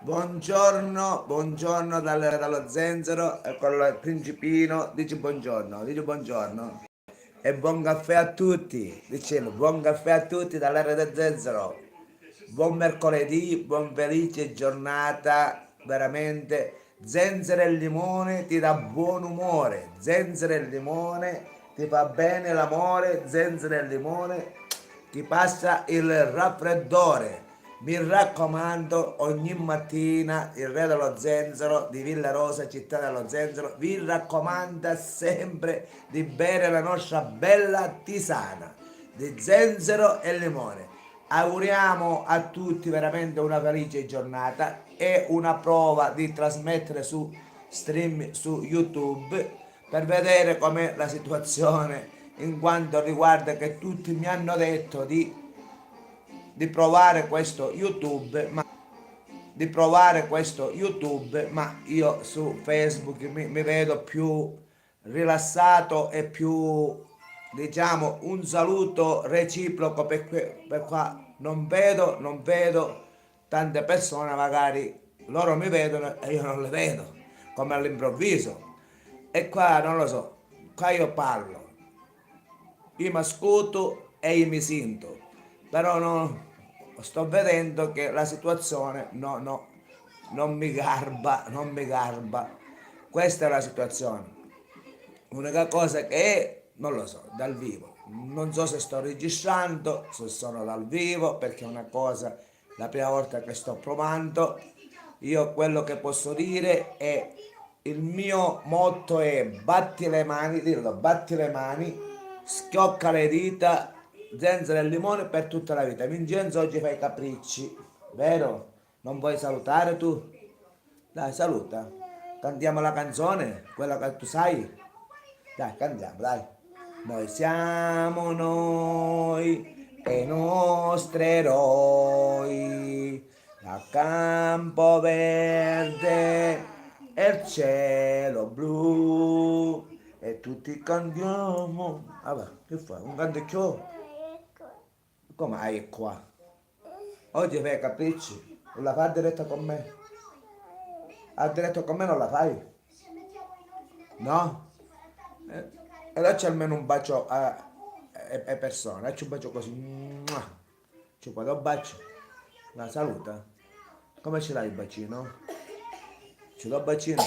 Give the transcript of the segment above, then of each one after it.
Buongiorno, buongiorno dallo Zenzero e con il principino, dici buongiorno e buon caffè a tutti, diciamo buon caffè a tutti dall'era del Zenzero, buon mercoledì, buon felice giornata, veramente, zenzero e limone ti dà buon umore, zenzero e limone ti fa bene l'amore, zenzero e limone ti passa il raffreddore. Mi raccomando, ogni mattina il re dello zenzero di Villa Rosa, città dello zenzero, vi raccomanda sempre di bere la nostra bella tisana di zenzero e limone. Auguriamo a tutti veramente una felice giornata e una prova di trasmettere su stream su YouTube per vedere com'è la situazione in quanto riguarda che tutti mi hanno detto di provare questo YouTube, ma io su Facebook mi vedo più rilassato e più, diciamo, un saluto reciproco per qua. Non vedo tante persone, magari loro mi vedono e io non le vedo, come all'improvviso. E qua non lo so, qua io parlo, io mi ascolto e io mi sento, però sto vedendo che la situazione non mi garba. Questa è la situazione. L'unica cosa che è, non lo so, dal vivo. Non so se sto registrando, se sono dal vivo, perché è una cosa, la prima volta che sto provando. Io quello che posso dire è, il mio motto è batti le mani, dillo, batti le mani, schiocca le dita, zenzero e limone per tutta la vita. Vincenzo oggi fai capricci, vero? Non vuoi salutare tu? Dai, saluta. Cantiamo la canzone, quella che tu sai. Dai, cantiamo, dai. Noi siamo noi e i nostri eroi, a campo verde e il cielo blu, e tutti cantiamo. Vabbè, che fai? Un canticchio? Come hai qua? Oggi fai capricci? Non la fai diretta con me? A diretto con me non la fai? No? E dacci almeno un bacio a persone, dacci un bacio così. Mua. Ci puoi dare un bacio? La saluta? Come ce l'hai il bacino? Ci do un bacino?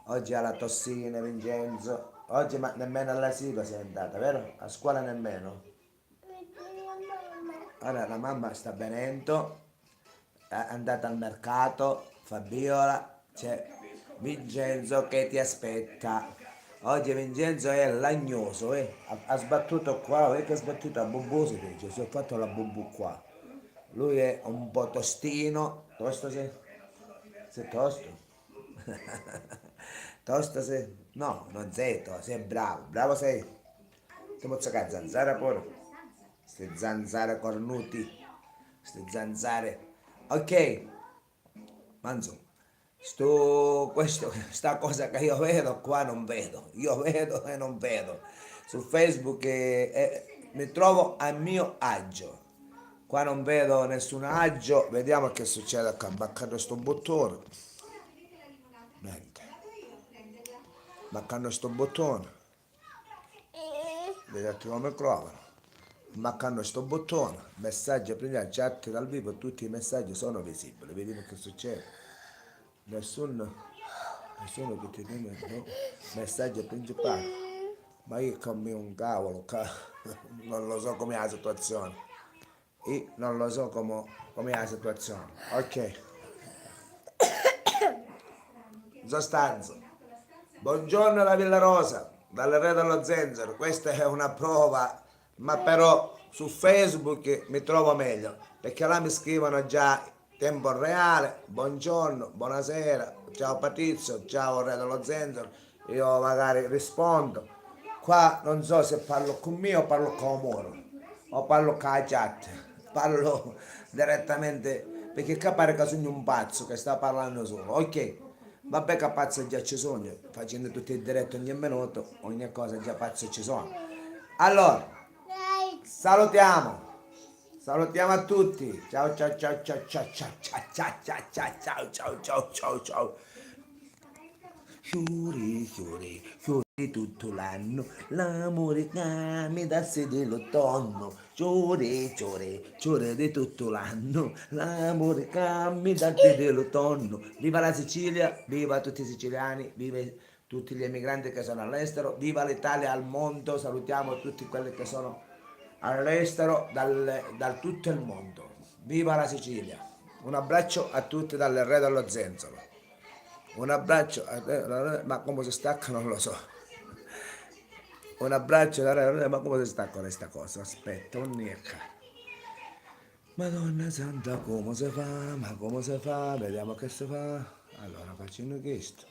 Oggi ha la tossina, Vincenzo. Oggi ma nemmeno all'asilo sei andata, vero? A scuola nemmeno. Ora la mamma sta venendo, è andata al mercato, Fabiola, c'è Vincenzo che ti aspetta. Oggi Vincenzo è lagnoso, ha sbattuto qua, che ha sbattuto la bubù, si dice, si è fatto la bubù qua. Lui è un po' tostino, tosto sei? Sei tosto? Tosto sei? No, non sei tosto, sei bravo, bravo sei. Ti posso giocare a zanzara pure? Ste zanzare cornuti, ste zanzare. Ok, Manzo, sta cosa che io vedo qua non vedo, io vedo e non vedo. Su Facebook mi trovo a mio agio. Qua non vedo nessun agio, vediamo che succede qua. Baccando sto bottone. Niente. Baccando sto bottone. Vedete come microfono. Baccando sto bottone. Messaggi, prima chat dal vivo, tutti i messaggi sono visibili. Vediamo che succede. Nessuno che ti tiene, no? Messaggio principale. Ma io come un cavolo, non lo so com'è la situazione. Io non lo so com'è la situazione. Ok, sostanza. Buongiorno da Villa Rosa, dal Re dello Zenzero. Questa è una prova, ma però su Facebook mi trovo meglio, perché là mi scrivono già tempo reale, buongiorno, buonasera, ciao Patrizio, ciao Re dello Zenzero. Io magari rispondo. Qua non so se parlo con me o parlo con Moro, o parlo con la chat, parlo direttamente, perché qua pare che sono un pazzo che sta parlando solo. Ok, vabbè che pazzo già ci sono, facendo tutti i diretti ogni minuto, ogni cosa già pazzo ci sono. Allora, salutiamo, Salutiamo a tutti. Ciao ciao ciao ciao ciao ciao ciao ciao ciao ciao ciao ciao ciao ciao. Fiori, fiori, fiori tutto l'anno, l'amore cambia dal sedere l'autunno. Fiore, fiore, fiore di tutto l'anno, l'amore cambia dal sedere l'autunno. Viva la Sicilia, viva tutti i siciliani, viva tutti gli emigranti che sono all'estero, viva l'Italia al mondo, salutiamo tutti quelli che sono all'estero dal tutto il mondo. Viva la Sicilia! Un abbraccio a tutti dal Re dello Zenzolo. Un abbraccio, ma come si stacca non lo so. Un abbraccio, ma come si stacca questa cosa? Aspetta, un'ecca. Madonna Santa, come si fa? Ma come si fa? Vediamo che si fa. Allora, facendo questo.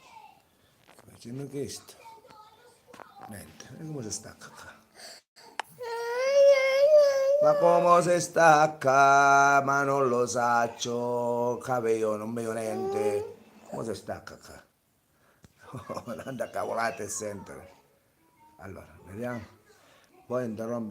Facendo questo. Niente, e come si stacca qua? Ma come si stacca? Ma non lo saccio. Capio, non vedo niente. Come si stacca qua? Oh, anda cavolate sempre. Allora, vediamo. Poi interrompo.